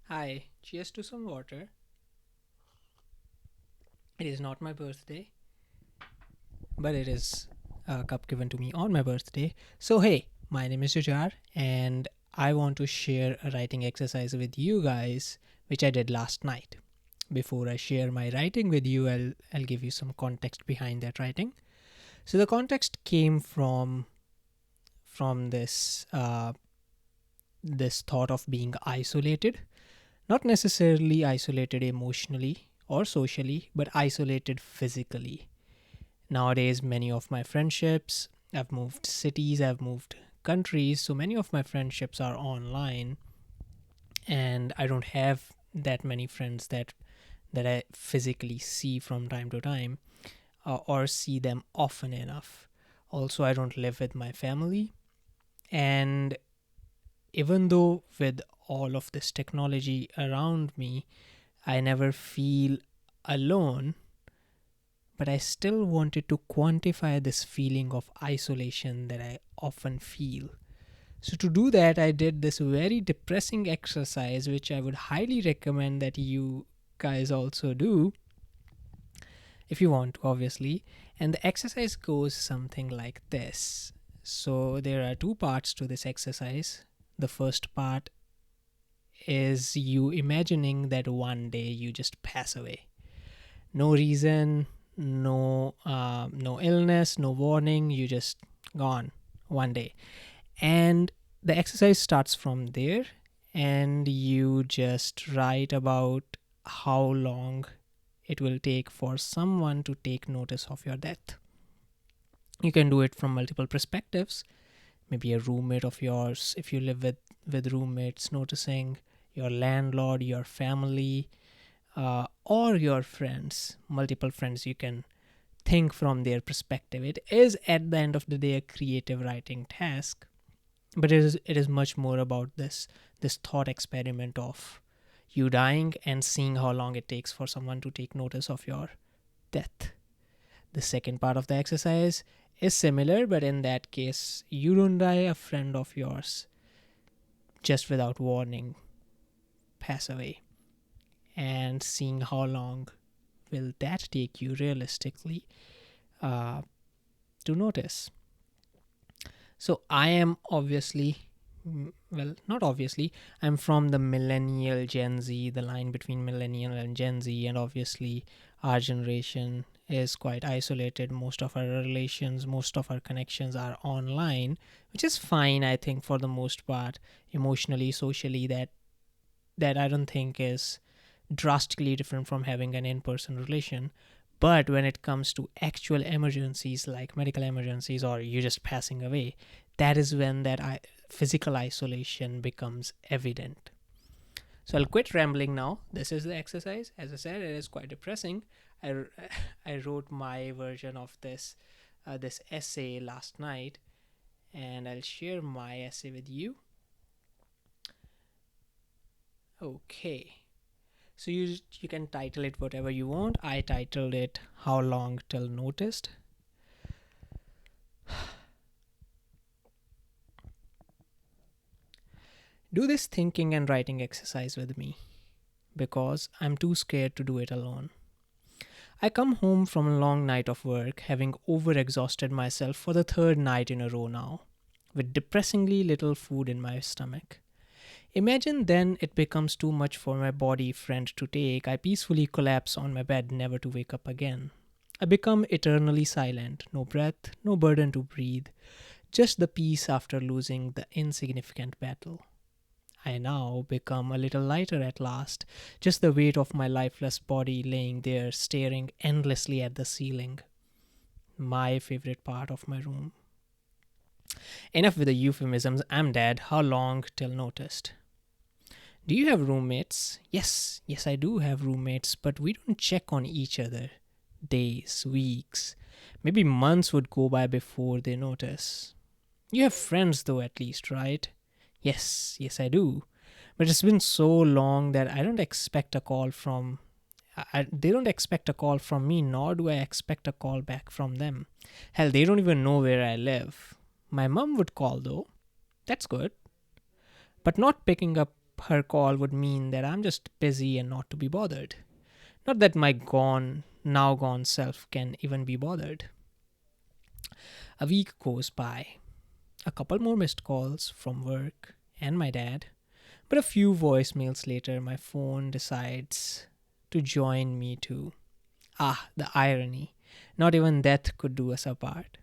Hi, cheers to some water. It is not my birthday, but it is a cup given to me on my birthday. So, hey, my name is Jujar, and I want to share a writing exercise with you guys, which I did last night. Before I share my writing with you, I'll give you some context behind that writing. So, the context came from this thought of being isolated, not necessarily isolated emotionally or socially, but isolated physically. Nowadays, many of my friendships, I've moved cities, I've moved countries, so many of my friendships are online, and I don't have that many friends that I physically see from time to time, or see them often enough. Also, I don't live with my family, and even though with all of this technology around me, I never feel alone, but I still wanted to quantify this feeling of isolation that I often feel. So, to do that, I did this very depressing exercise, which I would highly recommend that you guys also do if you want to, obviously. And the exercise goes something like this. So, there are two parts to this exercise. The first part is you imagining that one day you just pass away. No reason, no illness, no warning, you just gone one day. And the exercise starts from there, and you just write about how long it will take for someone to take notice of your death. You can do it from multiple perspectives. Maybe a roommate of yours, if you live with roommates, noticing your landlord, your family, or your friends, multiple friends. You can think from their perspective. It is at the end of the day a creative writing task, but it is much more about this thought experiment of you dying and seeing how long it takes for someone to take notice of your death. The second part of the exercise is similar, but in that case you don't die, a friend of yours just without warning pass away, and seeing how long will that take you realistically uh, to notice. So I am obviously, well, not obviously, I'm from the millennial Gen Z, the line between millennial and Gen Z, and obviously our generation is quite isolated. Most of our relations, most of our connections are online, which is fine, I think, for the most part, emotionally, socially. That I don't think is drastically different from having an in-person relation. But when it comes to actual emergencies like medical emergencies or you just passing away, that is when physical isolation becomes evident. So I'll quit rambling now. This is the exercise. As I said, it is quite depressing. I, I wrote my version of this essay last night, and I'll share my essay with you. Okay. So you can title it whatever you want. I titled it "How Long Till Noticed." Do this thinking and writing exercise with me because I'm too scared to do it alone. I come home from a long night of work, having overexhausted myself for the third night in a row now, with depressingly little food in my stomach. Imagine then it becomes too much for my body friend to take. I peacefully collapse on my bed, never to wake up again. I become eternally silent, no breath, no burden to breathe, just the peace after losing the insignificant battle. I now become a little lighter at last, just the weight of my lifeless body laying there staring endlessly at the ceiling. My favorite part of my room. Enough with the euphemisms, I'm dead. How long till noticed? Do you have roommates? Yes, I do have roommates, but we don't check on each other. Days, weeks, maybe months would go by before they notice. You have friends, though, at least, right? Yes, I do. But it's been so long that I don't expect a call from. They don't expect a call from me, nor do I expect a call back from them. Hell, they don't even know where I live. My mum would call, though. That's good. But not picking up her call would mean that I'm just busy and not to be bothered. Not that my now gone self can even be bothered. A week goes by, a couple more missed calls from work and my dad, but a few voicemails later, my phone decides to join me too. Ah, the irony. Not even death could do us apart.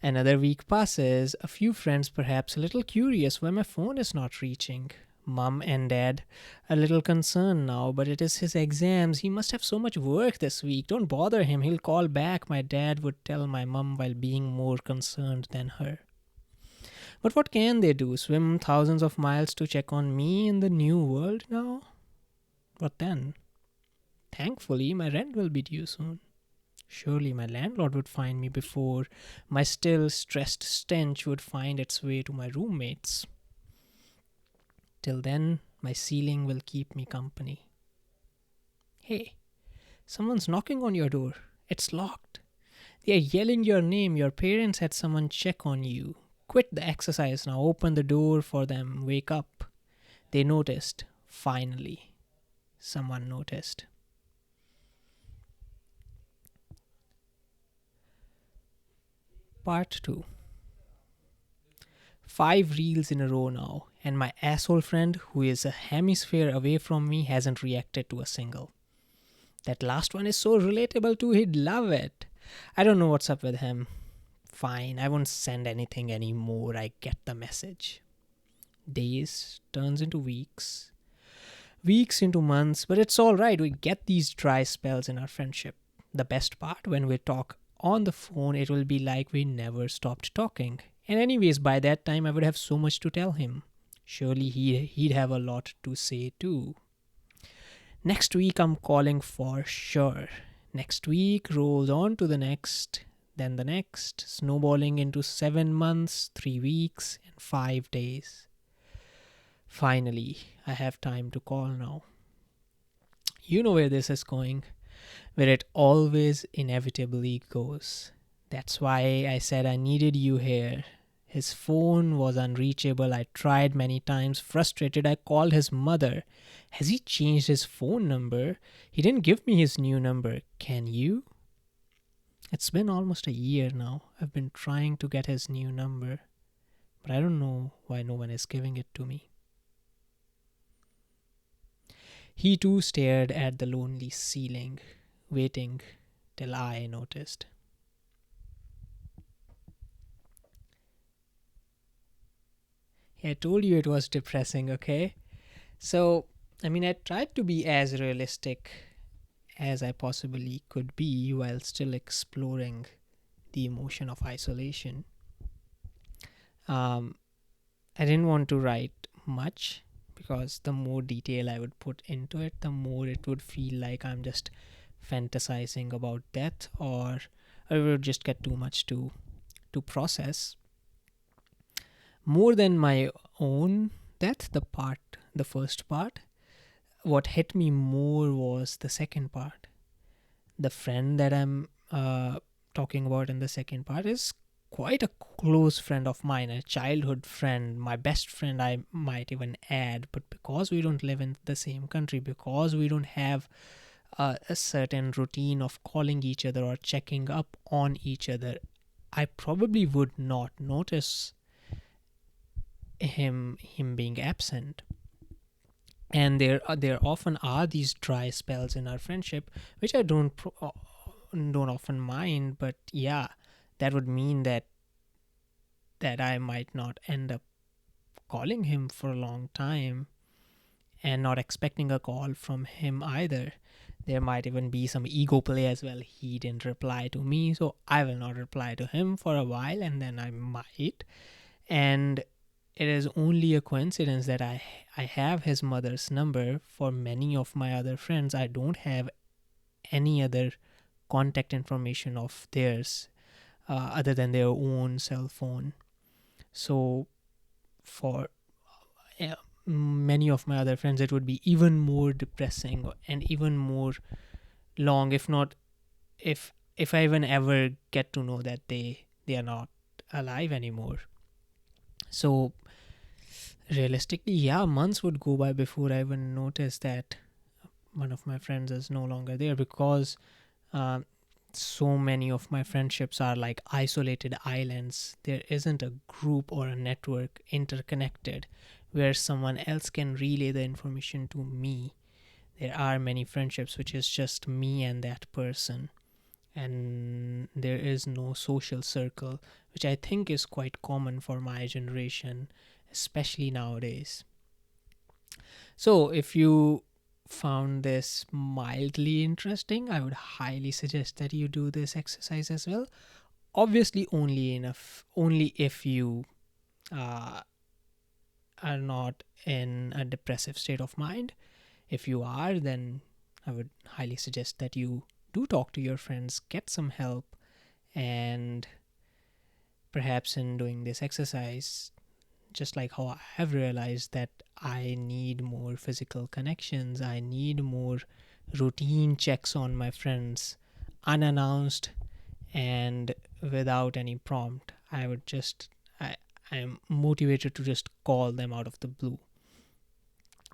Another week passes, a few friends perhaps a little curious why my phone is not reaching. Mum and dad a little concerned now, but it is his exams. He must have so much work this week. Don't bother him, he'll call back, my dad would tell my mum while being more concerned than her. But what can they do? Swim thousands of miles to check on me in the new world now? What then? Thankfully, my rent will be due soon. Surely my landlord would find me before my still stressed stench would find its way to my roommates. Till then, my ceiling will keep me company. Hey, someone's knocking on your door. It's locked. They are yelling your name. Your parents had someone check on you. Quit the exercise now. Open the door for them. Wake up. They noticed. Finally, someone noticed. Part 2. 5 reels in a row now, and my asshole friend, who is a hemisphere away from me, hasn't reacted to a single. That last one is so relatable too, he'd love it. I don't know what's up with him. Fine, I won't send anything anymore, I get the message. Days turns into weeks, weeks into months, but it's alright, we get these dry spells in our friendship. The best part, when we talk on the phone, it will be like we never stopped talking. And anyways, by that time, I would have so much to tell him. Surely he'd have a lot to say too. Next week, I'm calling for sure. Next week rolls on to the next, then the next, snowballing into 7 months, 3 weeks, and 5 days. Finally, I have time to call now. You know where this is going, where it always inevitably goes. That's why I said I needed you here. His phone was unreachable. I tried many times. Frustrated, I called his mother. Has he changed his phone number? He didn't give me his new number. Can you? It's been almost a year now. I've been trying to get his new number, but I don't know why no one is giving it to me. He too stared at the lonely ceiling, waiting till I noticed. I told you it was depressing, okay? So, I tried to be as realistic as I possibly could be while still exploring the emotion of isolation. I didn't want to write much because the more detail I would put into it, the more it would feel like I'm just fantasizing about death, or it would just get too much to process. More than my own death, the first part, what hit me more was the second part. The friend that I'm talking about in the second part is quite a close friend of mine, a childhood friend, my best friend, I might even add. But because we don't live in the same country, because we don't have a certain routine of calling each other or checking up on each other, I probably would not notice him being absent. And there often are these dry spells in our friendship, which I don't often mind. But yeah, that would mean that I might not end up calling him for a long time, and not expecting a call from him either. There might even be some ego play as well. He didn't reply to me, so I will not reply to him for a while, and then I might. And it is only a coincidence that I have his mother's number. For many of my other friends, I don't have any other contact information of theirs other than their own cell phone. So for many of my other friends, it would be even more depressing and even more long, if not, if I even ever get to know that they are not alive anymore. So Realistically, yeah, months would go by before I even noticed that one of my friends is no longer there, because um, so many of my friendships are like isolated islands. There isn't a group or a network interconnected where someone else can relay the information to me. There are many friendships which is just me and that person, and there is no social circle, which I think is quite common for my generation, especially nowadays. So, if you found this mildly interesting, I would highly suggest that you do this exercise as well. Obviously, only if you uh, are not in a depressive state of mind. If you are, then I would highly suggest that you do talk to your friends, get some help, and perhaps in doing this exercise, just like how I have realized that I need more physical connections, I need more routine checks on my friends, unannounced and without any prompt. I, I am motivated to just call them out of the blue.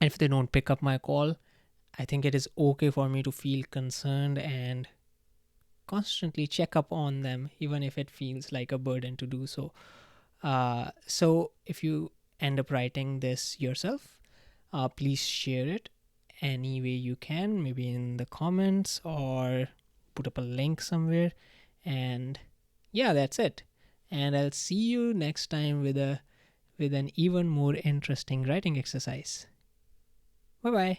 And if they don't pick up my call, I think it is okay for me to feel concerned and constantly check up on them, even if it feels like a burden to do so. So if you end up writing this yourself, please share it any way you can, maybe in the comments or put up a link somewhere. And yeah, that's it. And I'll see you next time with an even more interesting writing exercise. Bye bye.